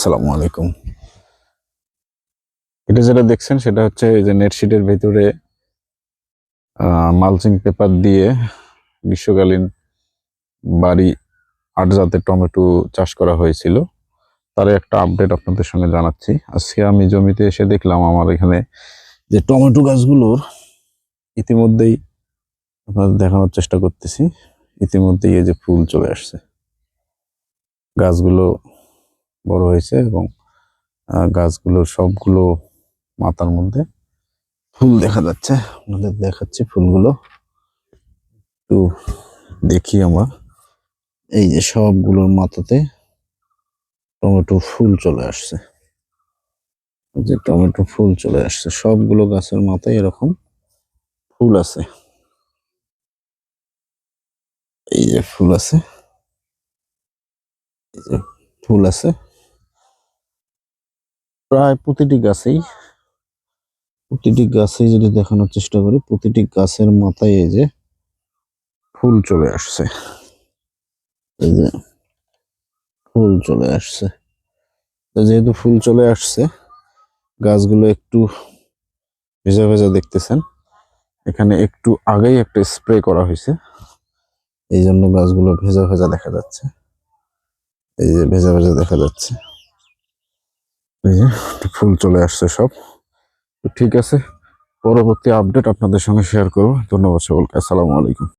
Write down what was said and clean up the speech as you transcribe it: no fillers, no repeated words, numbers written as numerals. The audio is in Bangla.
আসসালামু আলাইকুম। এটা যেটা দেখছেন সেটা হচ্ছে এই যে নেটশিটের ভেতরে মালচিং পেপার দিয়ে গ্রীষ্মকালীন বাড়ি ৮ জাতের টমেটো চাষ করা হয়েছিল। তার একটা আপডেট আপনাদের সঙ্গে জানাচ্ছি। আজকে আমি জমিতে এসে দেখলাম আমার এখানে যে টমেটো গাছগুলোর ইতিমধ্যেই আপনাদের দেখানোর চেষ্টা করতেছি। ইতিমধ্যেই এই যে ফুল চলে আসছে, গাছগুলো বড় হয়েছে এবং গাছগুলোর সবগুলো মাথার মধ্যে ফুল দেখা যাচ্ছে। আপনাদের দেখাচ্ছি ফুলগুলো একটু দেখি আমরা। এই যে সবগুলোর মাথাতে টমেটো ফুল চলে আসছে, এই যে টমেটো ফুল চলে আসছে, সবগুলো গাছের মাথায় এরকম ফুল আছে। এই যে ফুল আছে, এই যে ফুল আছে প্রায় প্রতিটি গাছেই যদি দেখানোর চেষ্টা করি, প্রতিটি গাছের মাথায় এই যে ফুল চলে আসছে, এই যে ফুল চলে আসছে। তো যেহেতু ফুল চলে আসছে, গাছগুলো একটু ভেজা ভেজা দেখতেছেন। এখানে একটু আগেই একটা স্প্রে করা হয়েছে, এই জন্য গাছগুলো ভেজা ভেজা দেখা যাচ্ছে। এই যে ভেজা ভেজা দেখা যাচ্ছে, এই যে ফুল চলে আসছে সব। তো ঠিক আছে, পরবর্তী আপডেট আপনাদের সঙ্গে শেয়ার করবো। ধন্যবাদ সকলকে, আসসালামু আলাইকুম।